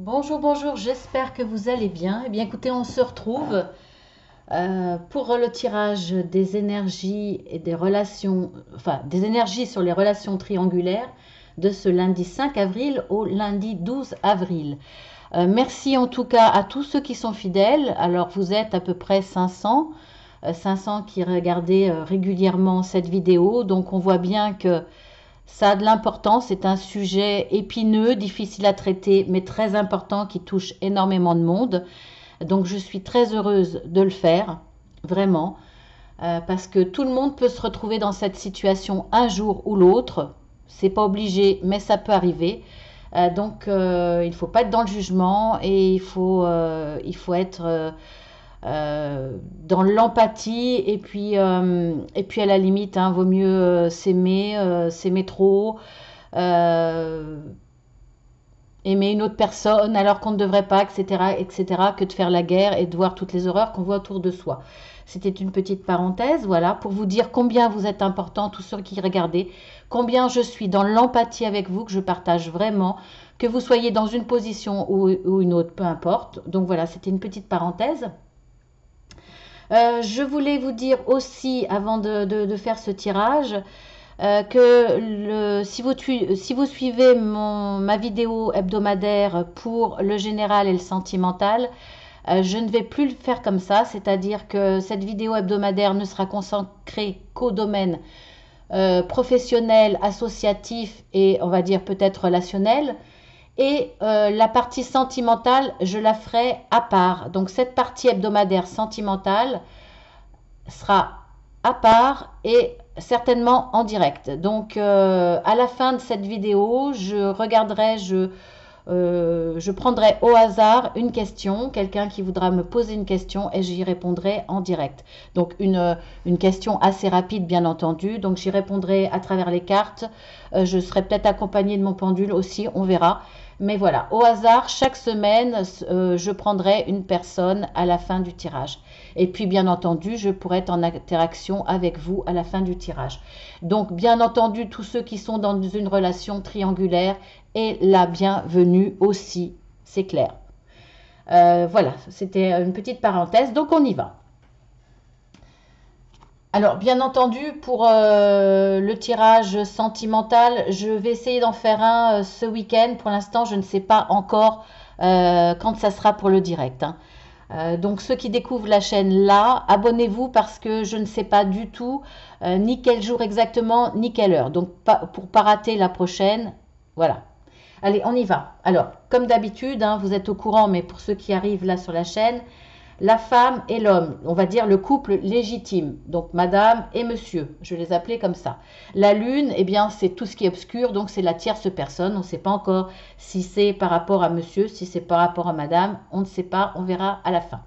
Bonjour, bonjour, j'espère que vous allez bien. Eh bien, écoutez, on se retrouve pour le tirage des énergies et des relations, enfin, des énergies sur les relations triangulaires de ce lundi 5 avril au lundi 12 avril. Merci en tout cas à tous ceux qui sont fidèles. Alors, vous êtes à peu près 500 qui regardez régulièrement cette vidéo. Donc, on voit bien que ça a de l'importance, c'est un sujet épineux, difficile à traiter, mais très important qui touche énormément de monde. Donc je suis très heureuse de le faire, vraiment, parce que tout le monde peut se retrouver dans cette situation un jour ou l'autre. C'est pas obligé, mais ça peut arriver. Donc il faut pas être dans le jugement et il faut être dans l'empathie et puis à la limite, hein, vaut mieux s'aimer trop, euh, aimer une autre personne alors qu'on ne devrait pas, etc., etc., que de faire la guerre et de voir toutes les horreurs qu'on voit autour de soi. C'était une petite parenthèse, voilà, pour vous dire combien vous êtes important, tous ceux qui regardez, combien je suis dans l'empathie avec vous, que je partage vraiment, que vous soyez dans une position ou une autre, peu importe. Donc voilà, c'était une petite parenthèse. Je voulais vous dire aussi, avant de faire ce tirage, si vous suivez ma vidéo hebdomadaire pour le général et le sentimental, je ne vais plus le faire comme ça, c'est-à-dire que cette vidéo hebdomadaire ne sera consacrée qu'au domaine professionnel, associatif et on va dire peut-être relationnel. Et la partie sentimentale, je la ferai à part. Donc cette partie hebdomadaire sentimentale sera à part et certainement en direct. Donc à la fin de cette vidéo, je prendrai au hasard une question, quelqu'un qui voudra me poser une question et j'y répondrai en direct. Donc une question assez rapide bien entendu, donc j'y répondrai à travers les cartes. Je serai peut-être accompagnée de mon pendule aussi, on verra. Mais voilà, au hasard, chaque semaine, je prendrai une personne à la fin du tirage. Et puis, bien entendu, je pourrai être en interaction avec vous à la fin du tirage. Donc, bien entendu, tous ceux qui sont dans une relation triangulaire et la bienvenue aussi, c'est clair. Voilà, c'était une petite parenthèse, donc on y va. Alors, bien entendu, pour le tirage sentimental, je vais essayer d'en faire un ce week-end. Pour l'instant, je ne sais pas encore quand ça sera pour le direct, hein. Donc, ceux qui découvrent la chaîne là, abonnez-vous parce que je ne sais pas du tout ni quel jour exactement, ni quelle heure. Donc, pour ne pas rater la prochaine, voilà. Allez, on y va. Alors, comme d'habitude, hein, vous êtes au courant, mais pour ceux qui arrivent là sur la chaîne, la femme et l'homme, on va dire le couple légitime, donc madame et monsieur, je les appelais comme ça. La lune, eh bien, c'est tout ce qui est obscur, donc c'est la tierce personne, on ne sait pas encore si c'est par rapport à monsieur, si c'est par rapport à madame, on ne sait pas, on verra à la fin.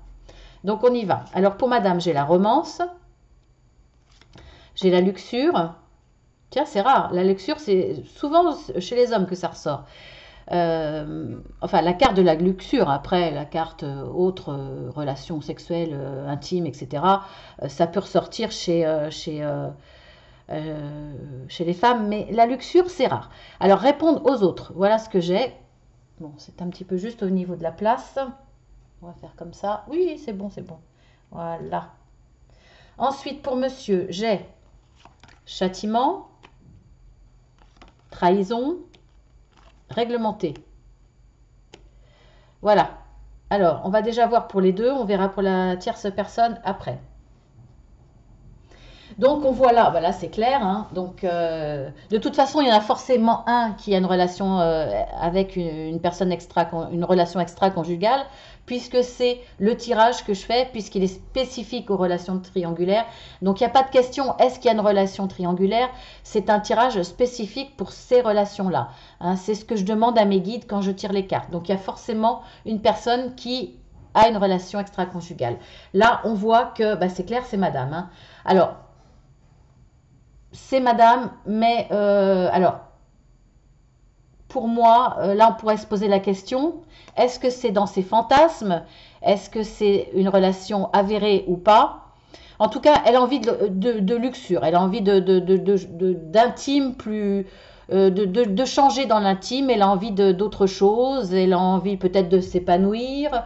Donc on y va. Alors pour madame, j'ai la romance, j'ai la luxure. Tiens, c'est rare, la luxure, c'est souvent chez les hommes que ça ressort. Enfin, la carte de la luxure, après la carte autre, relations sexuelles, intimes, etc., ça peut ressortir chez les femmes, mais la luxure, c'est rare. Alors, répondre aux autres, voilà ce que j'ai. Bon, c'est un petit peu juste au niveau de la place. On va faire comme ça. Oui, c'est bon, c'est bon. Voilà. Ensuite, pour monsieur, j'ai châtiment, trahison, réglementé. Voilà. Alors, on va déjà voir pour les deux, on verra pour la tierce personne après. Donc, on voit là, voilà, c'est clair, hein. Donc, de toute façon, il y en a forcément un qui a une relation avec une personne une relation extra-conjugale, puisque c'est le tirage que je fais, puisqu'il est spécifique aux relations triangulaires. Donc, il n'y a pas de question, est-ce qu'il y a une relation triangulaire? C'est un tirage spécifique pour ces relations-là, hein. C'est ce que je demande à mes guides quand je tire les cartes. Donc, il y a forcément une personne qui a une relation extra-conjugale. Là, on voit que, bah, c'est clair, c'est madame, hein. Alors, c'est madame, mais alors, pour moi, là, on pourrait se poser la question, est-ce que c'est dans ses fantasmes? Est-ce que c'est une relation avérée ou pas? En tout cas, elle a envie de luxure, elle a envie d'intime, plus, de changer dans l'intime, elle a envie d'autre chose, elle a envie peut-être de s'épanouir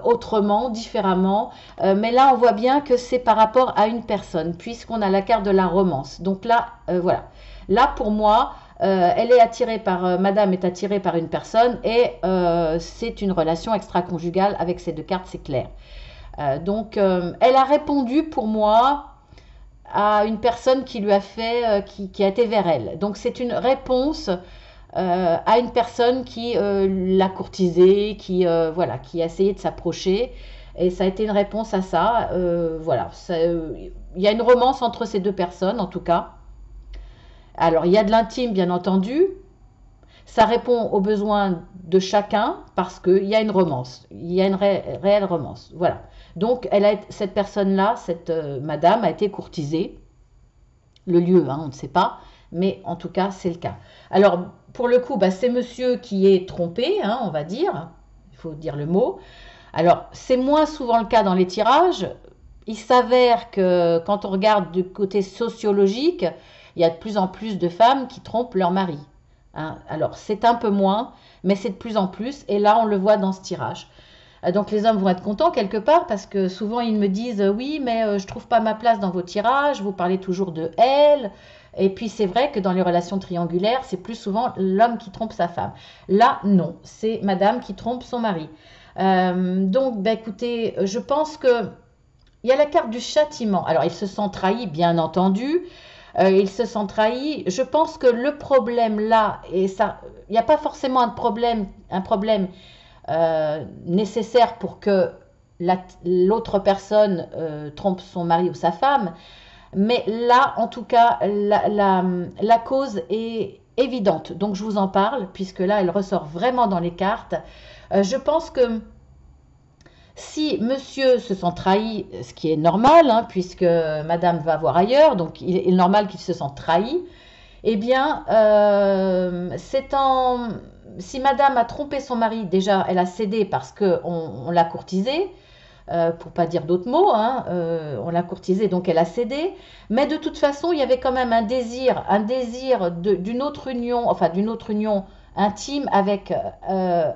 autrement, différemment. Mais là, on voit bien que c'est par rapport à une personne, puisqu'on a la carte de la romance. Donc là, voilà. Là, pour moi, elle est attirée par, madame est attirée par une personne et c'est une relation extra-conjugale avec ces deux cartes, c'est clair. Donc, elle a répondu pour moi à une personne qui lui a fait, qui a été vers elle. Donc, c'est une réponse à une personne qui l'a courtisé, voilà, qui a essayé de s'approcher. Et ça a été une réponse à ça. Voilà, il y a une romance entre ces deux personnes, en tout cas. Alors, il y a de l'intime, bien entendu. Ça répond aux besoins de chacun parce qu'il y a une romance. Il y a une réelle romance. Voilà. Donc, cette personne-là, cette madame, a été courtisée. Le lieu, hein, on ne sait pas. Mais en tout cas, c'est le cas. Alors, pour le coup, bah, c'est monsieur qui est trompé, hein, on va dire. Il faut dire le mot. Alors, c'est moins souvent le cas dans les tirages. Il s'avère que quand on regarde du côté sociologique, il y a de plus en plus de femmes qui trompent leur mari. Hein. Alors, c'est un peu moins, mais c'est de plus en plus. Et là, on le voit dans ce tirage. Donc, les hommes vont être contents quelque part parce que souvent, ils me disent « Oui, mais je ne trouve pas ma place dans vos tirages. Vous parlez toujours de elle. » Et puis, c'est vrai que dans les relations triangulaires, c'est plus souvent l'homme qui trompe sa femme. Là, non. C'est madame qui trompe son mari. Donc, bah, écoutez, je pense que il y a la carte du châtiment. Alors, il se sent trahi, bien entendu. Il se sent trahi. Je pense que le problème là, et ça, il n'y a pas forcément un problème nécessaire pour que l'autre personne trompe son mari ou sa femme. Mais là, en tout cas, la cause est évidente. Donc, je vous en parle, puisque là, elle ressort vraiment dans les cartes. Je pense que si monsieur se sent trahi, ce qui est normal, hein, puisque madame va voir ailleurs, donc il est normal qu'il se sente trahi, eh bien, si madame a trompé son mari, déjà, elle a cédé parce qu'on l'a courtisée, pour pas dire d'autres mots, hein, on l'a courtisée, donc elle a cédé. Mais de toute façon, il y avait quand même un désir d'une autre union, enfin d'une autre union intime avec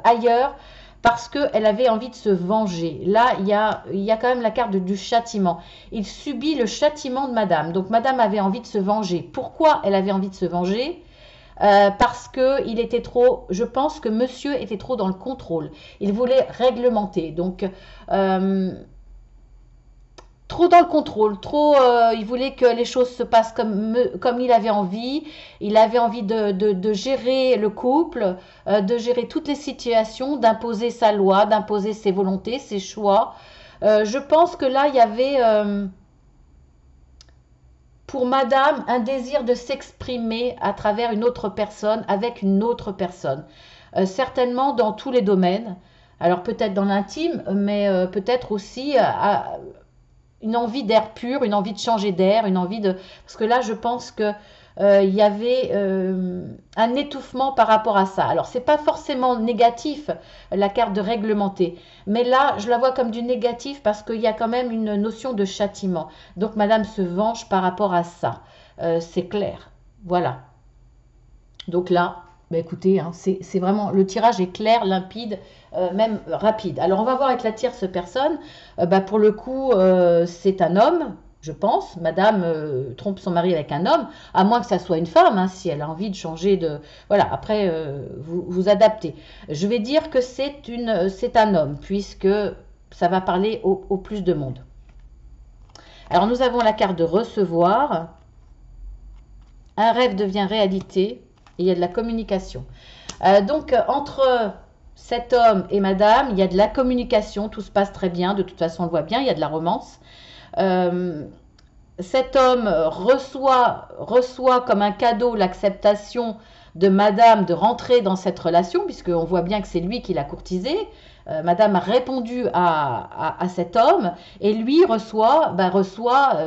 ailleurs, parce qu'elle avait envie de se venger. Là, il y a quand même la carte du châtiment. Il subit le châtiment de madame. Donc madame avait envie de se venger. Pourquoi elle avait envie de se venger ? Parce que je pense que monsieur était trop dans le contrôle. Il voulait réglementer. Donc, trop dans le contrôle, il voulait que les choses se passent comme il avait envie. Il avait envie de gérer le couple, de gérer toutes les situations, d'imposer sa loi, d'imposer ses volontés, ses choix. Je pense que là, il y avait pour madame un désir de s'exprimer à travers une autre personne, avec une autre personne. Certainement dans tous les domaines. Alors peut-être dans l'intime, mais peut-être aussi une envie d'air pur, une envie de changer d'air, une envie de... Parce que là, je pense que il y avait un étouffement par rapport à ça. Alors, c'est pas forcément négatif, la carte de réglementer. Mais là, je la vois comme du négatif parce qu'il y a quand même une notion de châtiment. Donc, madame se venge par rapport à ça. C'est clair. Voilà. Donc là, bah écoutez, hein, c'est vraiment, le tirage est clair, limpide, même rapide. Alors, on va voir avec la tierce personne. Bah, pour le coup, c'est un homme, je pense. Madame trompe son mari avec un homme, à moins que ça soit une femme, hein, si elle a envie de changer de... Voilà, après, vous adaptez. Je vais dire que c'est un homme, puisque ça va parler au plus de monde. Alors, nous avons la carte de recevoir. Un rêve devient réalité. Et il y a de la communication. Donc, entre cet homme et madame, il y a de la communication. Tout se passe très bien. De toute façon, on le voit bien. Il y a de la romance. Cet homme reçoit comme un cadeau l'acceptation de madame de rentrer dans cette relation, puisqu'on voit bien que c'est lui qui l'a courtisée. Madame a répondu à cet homme et lui reçoit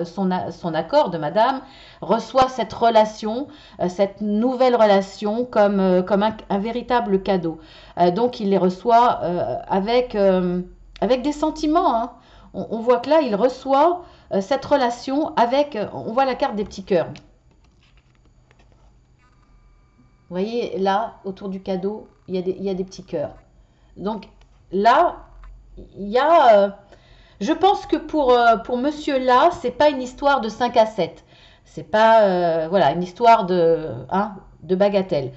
son accord de madame, reçoit cette relation, cette nouvelle relation comme un véritable cadeau. Donc il les reçoit avec des sentiments. Hein. On voit que là, il reçoit cette relation avec, on voit la carte des petits cœurs. Vous voyez, là, autour du cadeau, il y a des petits cœurs. Donc là, il y a... je pense que pour monsieur là, c'est pas une histoire de 5 à 7. C'est pas voilà, une histoire de bagatelle.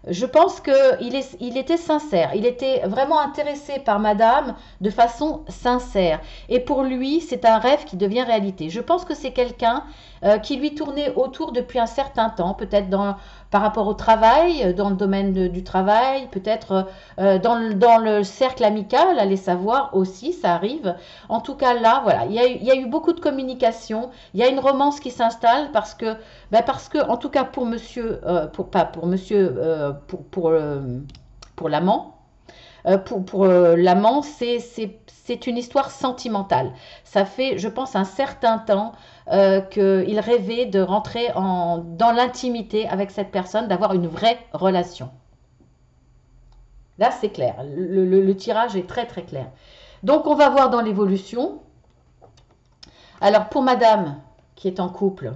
Je pense qu'il était sincère, il était vraiment intéressé par madame de façon sincère. Et pour lui, c'est un rêve qui devient réalité. Je pense que c'est quelqu'un qui lui tournait autour depuis un certain temps, peut-être par rapport au travail, dans le domaine du travail, peut-être dans le cercle amical, allez savoir aussi, ça arrive. En tout cas là, voilà, il y a eu beaucoup de communication, il y a une romance qui s'installe parce que, en tout cas pour monsieur, pas pour monsieur, pour l'amant, l'amant, c'est une histoire sentimentale. Ça fait, je pense, un certain temps qu'il rêvait de rentrer dans l'intimité avec cette personne, d'avoir une vraie relation. Là, c'est clair. Le tirage est très très clair. Donc, on va voir dans l'évolution. Alors, pour madame qui est en couple,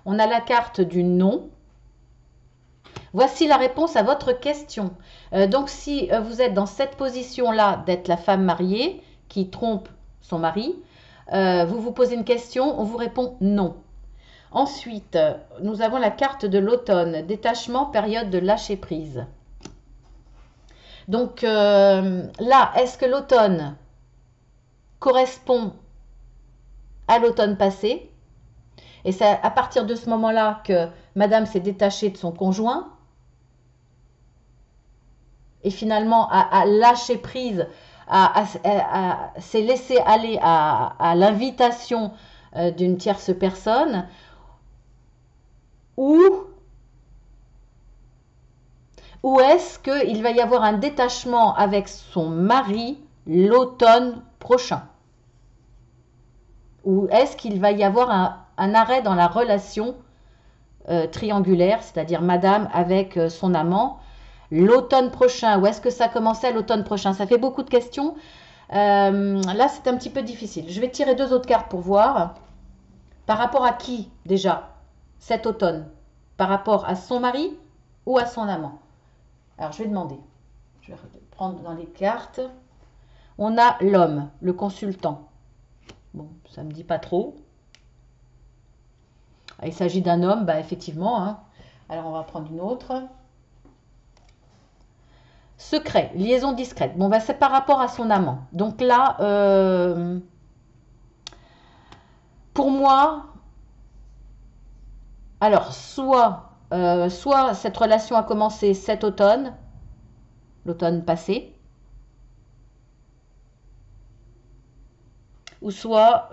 on a la carte du non. Voici la réponse à votre question. Donc, si vous êtes dans cette position-là d'être la femme mariée qui trompe son mari, vous vous posez une question, on vous répond non. Ensuite, nous avons la carte de l'automne, détachement, période de lâcher prise. Donc là, est-ce que l'automne correspond à l'automne passé? Et c'est à partir de ce moment-là que madame s'est détachée de son conjoint et finalement a lâché prise, s'est laissé aller à l'invitation d'une tierce personne, ou est-ce qu'il va y avoir un détachement avec son mari l'automne prochain? Ou est-ce qu'il va y avoir un arrêt dans la relation triangulaire, c'est-à-dire madame avec son amant, l'automne prochain? Ou est-ce que ça commençait à l'automne prochain? Ça fait beaucoup de questions. Là, c'est un petit peu difficile. Je vais tirer deux autres cartes pour voir. Par rapport à qui, déjà, cet automne? Par rapport à son mari ou à son amant? Alors, je vais demander. Je vais prendre dans les cartes. On a l'homme, le consultant. Bon, ça ne me dit pas trop. Il s'agit d'un homme, bah effectivement. Hein. Alors, on va prendre une autre. Secret, liaison discrète. Bon, bah, c'est par rapport à son amant. Donc là, pour moi, alors, soit cette relation a commencé cet automne, l'automne passé, ou soit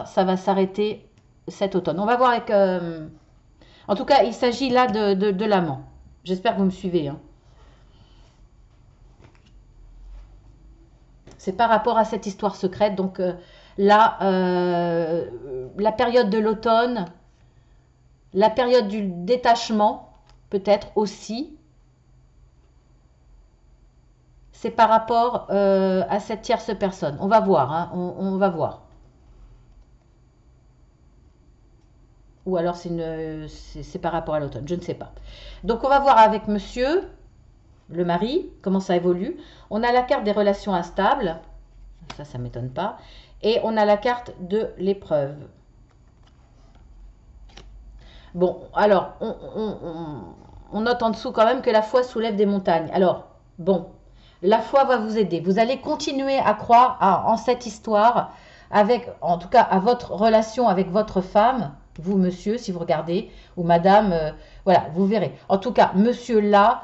ça va s'arrêter cet automne. On va voir avec... en tout cas, il s'agit là de l'amant. J'espère que vous me suivez. Hein. C'est par rapport à cette histoire secrète. Donc là, la période de l'automne, la période du détachement, peut-être aussi, c'est par rapport à cette tierce personne. On va voir, hein, on va voir. Ou alors c'est par rapport à l'automne, je ne sais pas. Donc on va voir avec monsieur, le mari, comment ça évolue. On a la carte des relations instables, ça ne m'étonne pas. Et on a la carte de l'épreuve. Bon, alors, on note en dessous quand même que la foi soulève des montagnes. Alors, bon, la foi va vous aider. Vous allez continuer à croire en cette histoire, en tout cas, à votre relation avec votre femme, vous, monsieur, si vous regardez, ou madame, voilà, vous verrez. En tout cas, monsieur là,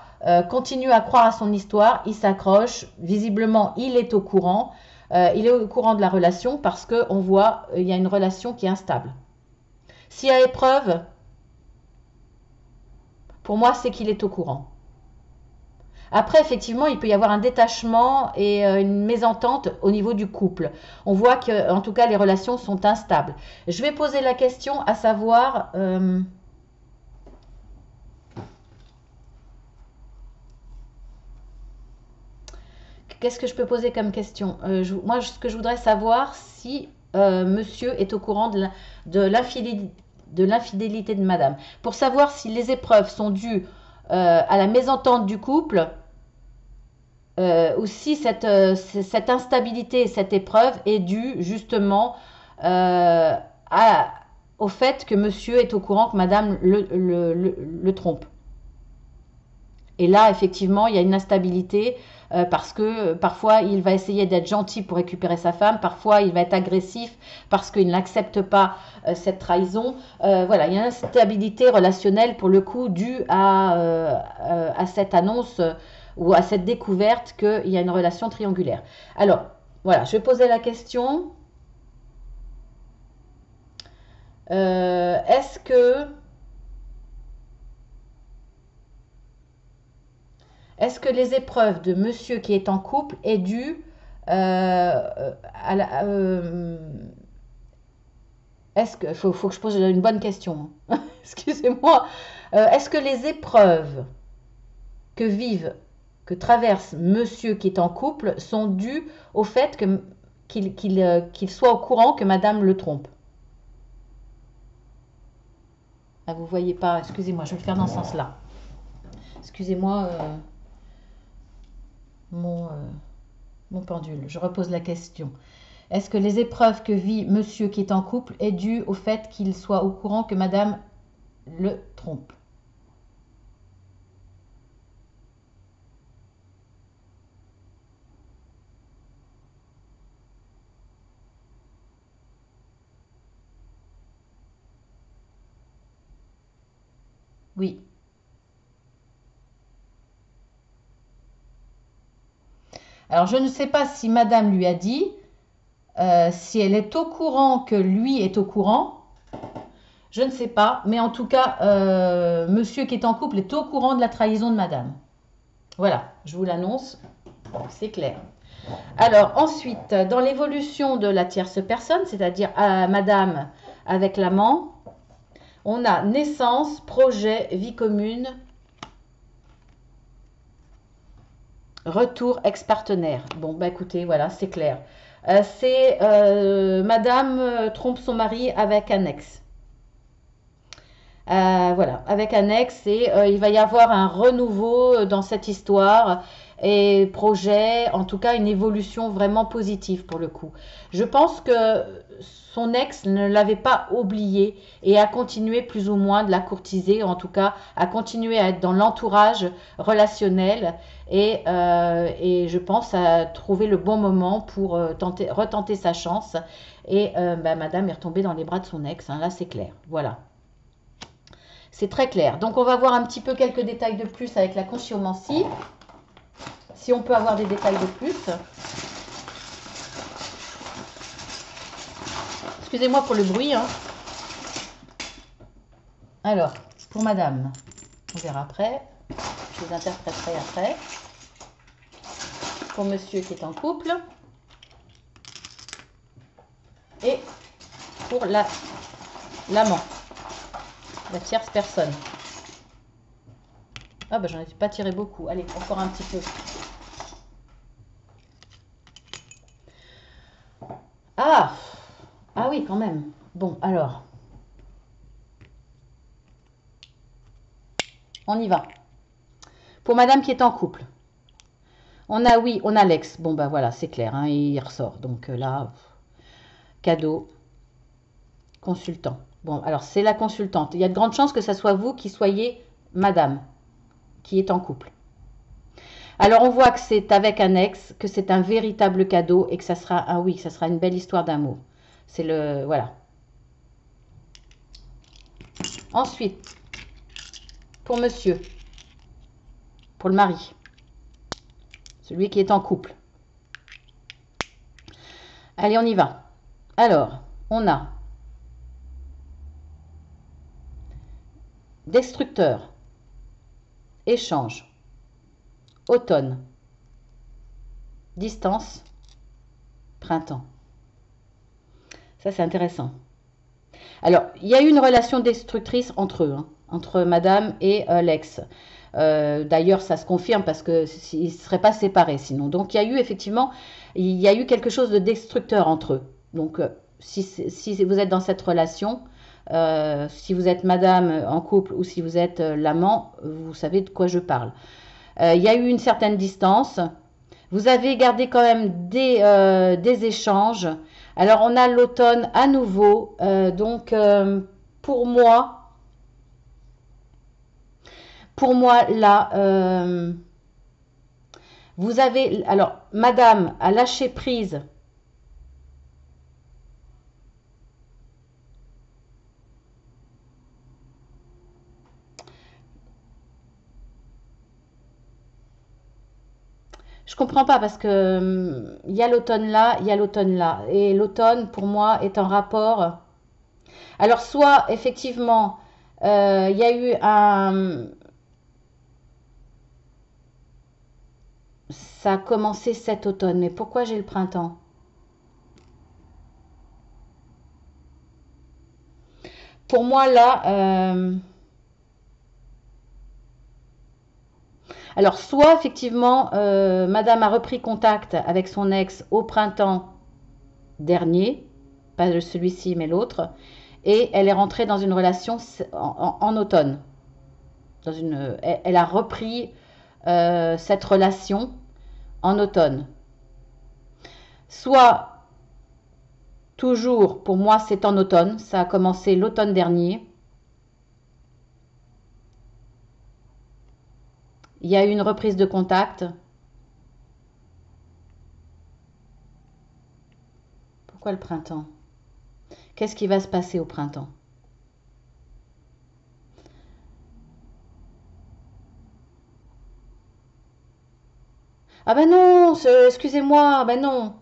continue à croire à son histoire, il s'accroche, visiblement, il est au courant. Il est au courant de la relation parce qu'on voit il y a une relation qui est instable. S'il y a épreuve, pour moi, c'est qu'il est au courant. Après, effectivement, il peut y avoir un détachement et une mésentente au niveau du couple. On voit que, en tout cas, les relations sont instables. Je vais poser la question à savoir... qu'est-ce que je peux poser comme question? Moi, ce que je voudrais savoir, si monsieur est au courant de de l'infidélité de madame. Pour savoir si les épreuves sont dues à la mésentente du couple, ou si cette instabilité et cette épreuve est due justement au fait que monsieur est au courant que madame le trompe. Et là, effectivement, il y a une instabilité parce que parfois, il va essayer d'être gentil pour récupérer sa femme. Parfois, il va être agressif parce qu'il n'accepte pas cette trahison. Voilà, il y a une instabilité relationnelle pour le coup due à cette annonce ou à cette découverte qu'il y a une relation triangulaire. Alors, voilà, je vais poser la question. Est-ce que les épreuves de monsieur qui est en couple est due à la... est-ce que... faut que je pose une bonne question. Excusez-moi. Est-ce que les épreuves que traverse monsieur qui est en couple sont dues au fait qu'il soit au courant que madame le trompe? Ah, vous voyez pas, excusez-moi, je vais le faire dans ce sens-là. Excusez-moi mon pendule. Je repose la question. Est-ce que les épreuves que vit monsieur qui est en couple est due au fait qu'il soit au courant que madame le trompe? Oui. Alors, je ne sais pas si madame lui a dit, si elle est au courant que lui est au courant. Je ne sais pas, mais en tout cas, monsieur qui est en couple est au courant de la trahison de madame. Voilà, je vous l'annonce, c'est clair. Alors, ensuite, dans l'évolution de la tierce personne, c'est-à-dire madame avec l'amant, on a naissance, projet, vie commune, retour, ex-partenaire. Bon, bah écoutez, voilà, c'est clair. C'est madame trompe son mari avec un ex. Voilà, avec un ex, et il va y avoir un renouveau dans cette histoire et projet, en tout cas une évolution vraiment positive pour le coup. Je pense que son ex ne l'avait pas oublié et a continué plus ou moins de la courtiser, en tout cas a continué à être dans l'entourage relationnel et je pense à trouver le bon moment pour retenter sa chance et madame est retombée dans les bras de son ex, hein, là c'est clair, voilà. C'est très clair. Donc, on va voir un petit peu quelques détails de plus avec la consciomancie. Si on peut avoir des détails de plus. Excusez-moi pour le bruit. Hein. Alors, pour madame, on verra après. Je les interpréterai après. Pour monsieur qui est en couple. Et pour l'amant. La tierce personne. Ah bah j'en ai pas tiré beaucoup. Allez, encore un petit peu. Ah oui, quand même. Bon, alors. On y va. Pour madame qui est en couple. On a l'ex. Bon bah voilà, c'est clair, hein, il ressort. Donc là, cadeau. Consultant. Bon, alors c'est la consultante. Il y a de grandes chances que ce soit vous qui soyez madame, qui est en couple. Alors on voit que c'est avec un ex, que c'est un véritable cadeau et que ça sera, ça sera une belle histoire d'amour. C'est le, voilà. Ensuite, pour monsieur, pour le mari, celui qui est en couple. Allez, on y va. Alors, on a destructeur, échange, automne, distance, printemps. Ça, c'est intéressant. Alors, il y a eu une relation destructrice entre eux, hein, entre madame et l'ex. D'ailleurs, ça se confirme parce qu'ils ne seraient pas séparés sinon. Donc, il y a eu quelque chose de destructeur entre eux. Donc, si vous êtes dans cette relation, Si vous êtes madame en couple ou si vous êtes l'amant, vous savez de quoi je parle. Il y a eu une certaine distance. Vous avez gardé quand même des échanges. Alors, on a l'automne à nouveau. Donc, pour moi, là, vous avez... Alors, madame a lâché prise. Je comprends pas parce que il y a l'automne là, il y a l'automne là. Et l'automne, pour moi, est en rapport. Alors, soit, effectivement, il y a eu un... Ça a commencé cet automne, mais pourquoi j'ai le printemps? Pour moi, là... Alors, soit, effectivement, madame a repris contact avec son ex au printemps dernier, pas celui-ci, mais l'autre, et elle est rentrée dans une relation en automne. Elle a repris cette relation en automne. Soit, toujours, pour moi, c'est en automne. Ça a commencé l'automne dernier. Il y a eu une reprise de contact. Pourquoi le printemps? Qu'est-ce qui va se passer au printemps? Ah ben non, excusez-moi, ben non.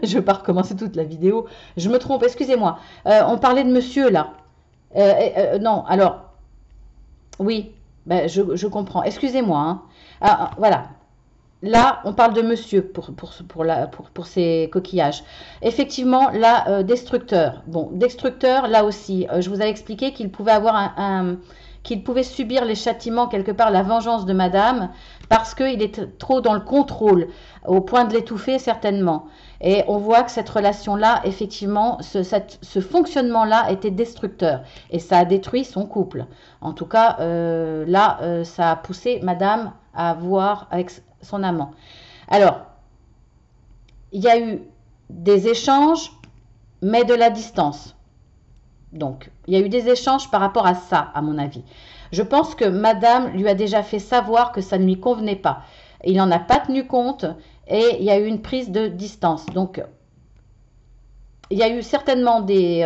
Je ne vais pas recommencer toute la vidéo. Je me trompe, excusez-moi. On parlait de monsieur là. Non, alors, oui, ben, je comprends. Excusez-moi, hein. Voilà. Là, on parle de monsieur pour ces coquillages. Effectivement, là, destructeur. Bon, destructeur, là aussi, je vous avais expliqué qu'il pouvait avoir qu'il pouvait subir les châtiments, quelque part, la vengeance de madame, parce qu'il est trop dans le contrôle, au point de l'étouffer, certainement. Et on voit que cette relation-là, effectivement, ce fonctionnement-là était destructeur. Et ça a détruit son couple. En tout cas, là, ça a poussé madame à voir avec son amant. Alors, il y a eu des échanges, mais de la distance. Donc, il y a eu des échanges par rapport à ça, à mon avis. Je pense que madame lui a déjà fait savoir que ça ne lui convenait pas. Il n'en a pas tenu compte et il y a eu une prise de distance. Donc, il y a eu certainement des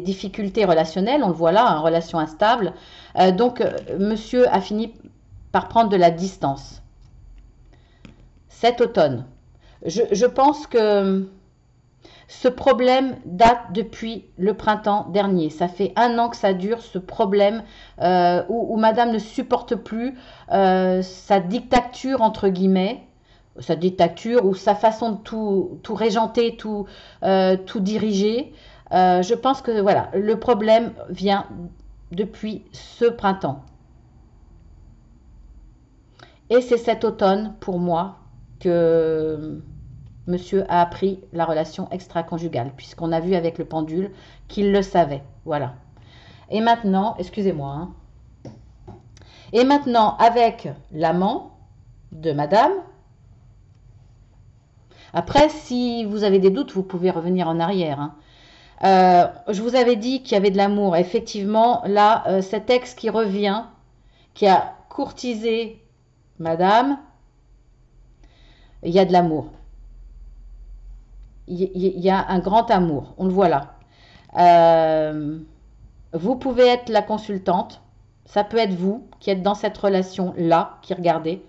difficultés relationnelles, on le voit là, une relation instable. Donc, monsieur a fini par prendre de la distance cet automne. Je pense que ce problème date depuis le printemps dernier. Ça fait 1 an que ça dure, ce problème où madame ne supporte plus sa dictature, entre guillemets, sa dictature ou sa façon de tout régenter, tout diriger. Je pense que voilà, le problème vient depuis ce printemps. Et c'est cet automne, pour moi, que monsieur a appris la relation extra-conjugale, puisqu'on a vu avec le pendule qu'il le savait. Voilà. Et maintenant, excusez-moi, hein. Et maintenant, avec l'amant de madame, après, si vous avez des doutes, vous pouvez revenir en arrière, hein. Je vous avais dit qu'il y avait de l'amour. Effectivement, là, cet ex qui revient, qui a courtisé madame, il y a de l'amour. Il y a un grand amour. On le voit là. Vous pouvez être la consultante. Ça peut être vous qui êtes dans cette relation-là, qui regardez.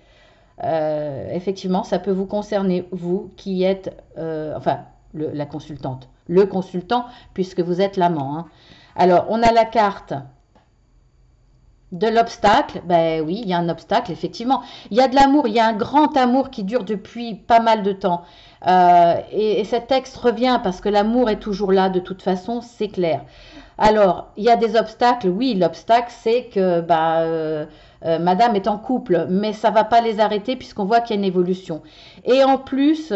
Effectivement, ça peut vous concerner, vous qui êtes, enfin, la consultante, le consultant, puisque vous êtes l'amant, hein. Alors, on a la carte de l'obstacle. Ben oui, il y a un obstacle, effectivement. Il y a de l'amour, il y a un grand amour qui dure depuis pas mal de temps. Et cet texte revient parce que l'amour est toujours là, de toute façon, c'est clair. Alors, il y a des obstacles. Oui, l'obstacle, c'est que madame est en couple, mais ça ne va pas les arrêter puisqu'on voit qu'il y a une évolution. Et en plus,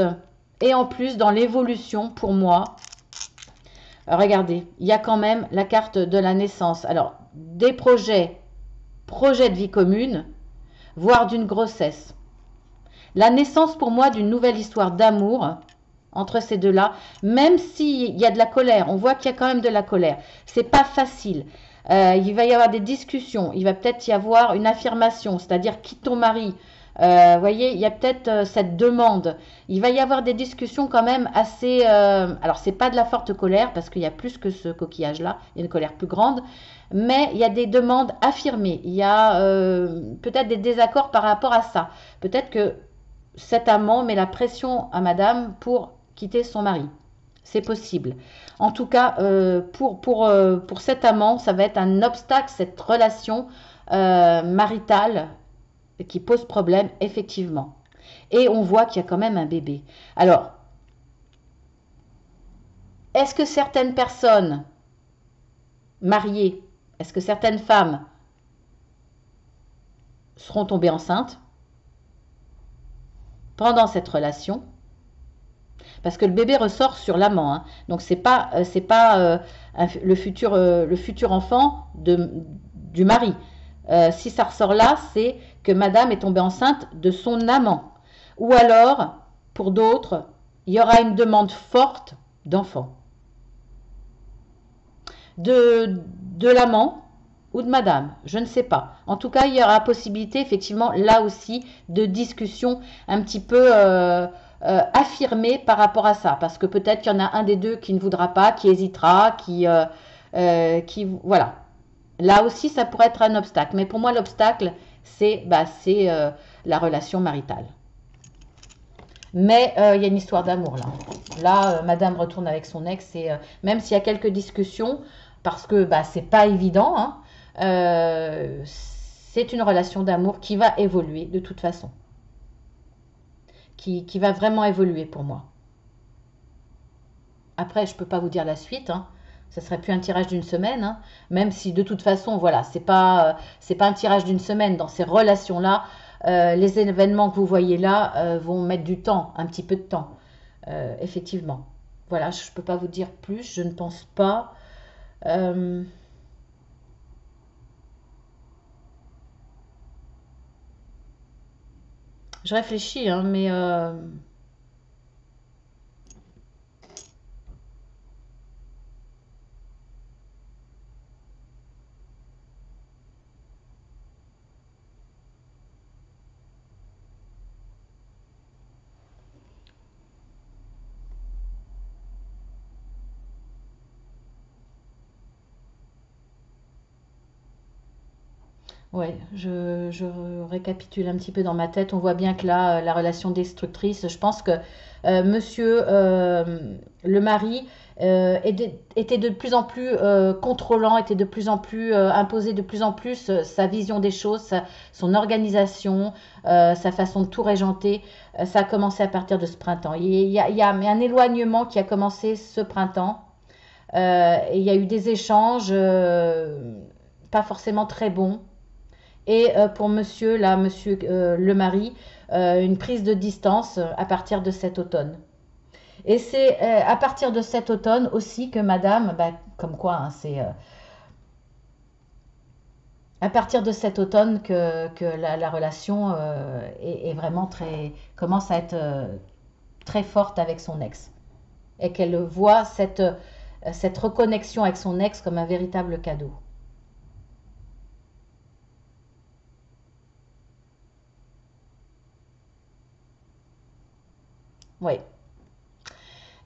dans l'évolution, pour moi, Regardez, il y a quand même la carte de la naissance. Alors, des projets de vie commune, voire d'une grossesse. La naissance pour moi d'une nouvelle histoire d'amour entre ces deux-là, même s'il y a de la colère, on voit qu'il y a quand même de la colère. C'est pas facile. Il va y avoir des discussions, il va peut-être y avoir une affirmation, c'est-à-dire quitte ton mari. Vous voyez, il y a peut-être cette demande. Il va y avoir des discussions quand même assez. Alors, c'est pas de la forte colère parce qu'il y a plus que ce coquillage-là, il y a une colère plus grande, mais il y a des demandes affirmées. Il y a peut-être des désaccords par rapport à ça. Peut-être que cet amant met la pression à madame pour quitter son mari. C'est possible. En tout cas, pour cet amant, ça va être un obstacle, cette relation maritale qui pose problème, effectivement. Et on voit qu'il y a quand même un bébé. Alors, est-ce que certaines personnes mariées, est-ce que certaines femmes seront tombées enceintes pendant cette relation? Parce que le bébé ressort sur l'amant, hein. Donc c'est pas le futur enfant du mari. Si ça ressort là, c'est que madame est tombée enceinte de son amant. Ou alors, pour d'autres, il y aura une demande forte d'enfant. De l'amant ou de madame, je ne sais pas. En tout cas, il y aura possibilité, effectivement, là aussi, de discussion un petit peu affirmée par rapport à ça. Parce que peut-être qu'il y en a un des deux qui ne voudra pas, qui hésitera, qui voilà. Là aussi, ça pourrait être un obstacle. Mais pour moi, l'obstacle, c'est la relation maritale. Mais il y a une histoire d'amour là. Là, madame retourne avec son ex. Et même s'il y a quelques discussions, parce que c'est pas évident, hein, c'est une relation d'amour qui va évoluer de toute façon. Qui va vraiment évoluer pour moi. Après, je ne peux pas vous dire la suite, hein. Ça serait plus un tirage d'une semaine, hein. Même si de toute façon, voilà, c'est pas un tirage d'une semaine dans ces relations-là. Les événements que vous voyez là vont mettre du temps, un petit peu de temps, effectivement. Voilà, je ne peux pas vous dire plus, je ne pense pas. Je réfléchis, hein, mais ouais, je récapitule un petit peu dans ma tête. On voit bien que là, la relation destructrice, je pense que monsieur le mari était de plus en plus contrôlant, était de plus en plus imposé de plus en plus sa vision des choses, son organisation, sa façon de tout régenter. Ça a commencé à partir de ce printemps. Il y a un éloignement qui a commencé ce printemps. Et il y a eu des échanges pas forcément très bons. Et pour monsieur, là, monsieur le mari, une prise de distance à partir de cet automne. Et c'est à partir de cet automne aussi que madame, comme quoi, hein, c'est à partir de cet automne que la relation est vraiment commence à être très forte avec son ex. Et qu'elle voit cette reconnexion avec son ex comme un véritable cadeau. Oui.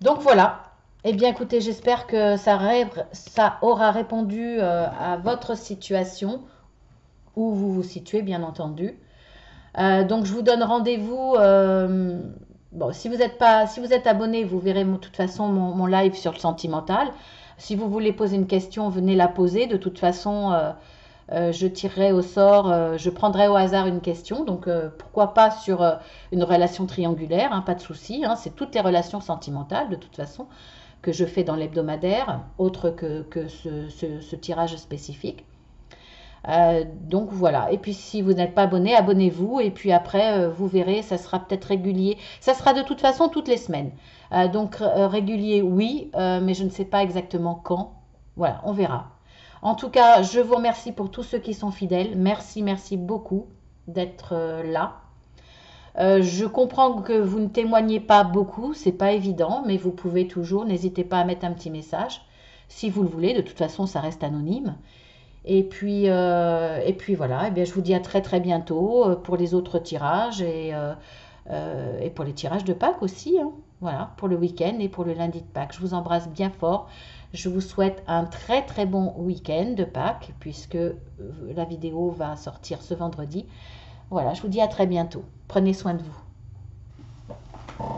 Donc voilà. Eh bien écoutez, j'espère que ça aura répondu à votre situation, où vous vous situez bien entendu. Donc je vous donne rendez-vous. Bon, si vous êtes abonné, vous verrez de toute façon mon live sur le sentimental. Si vous voulez poser une question, venez la poser. De toute façon, je tirerai au sort, je prendrai au hasard une question. Donc pourquoi pas sur une relation triangulaire, hein, pas de souci. Hein, c'est toutes les relations sentimentales de toute façon que je fais dans l'hebdomadaire, autre que ce tirage spécifique. Donc voilà. Et puis si vous n'êtes pas abonné, abonnez-vous. Et puis après, vous verrez, ça sera peut-être régulier. Ça sera de toute façon toutes les semaines. Donc régulier, oui, mais je ne sais pas exactement quand. Voilà, on verra. En tout cas, je vous remercie pour tous ceux qui sont fidèles. Merci, merci beaucoup d'être là. Je comprends que vous ne témoignez pas beaucoup, c'est pas évident, mais vous pouvez toujours, n'hésitez pas à mettre un petit message si vous le voulez. De toute façon, ça reste anonyme. Et puis voilà, eh bien, je vous dis à très très bientôt pour les autres tirages et pour les tirages de Pâques aussi, hein. Voilà, pour le week-end et pour le lundi de Pâques. Je vous embrasse bien fort. Je vous souhaite un très très bon week-end de Pâques puisque la vidéo va sortir ce vendredi. Voilà, je vous dis à très bientôt. Prenez soin de vous.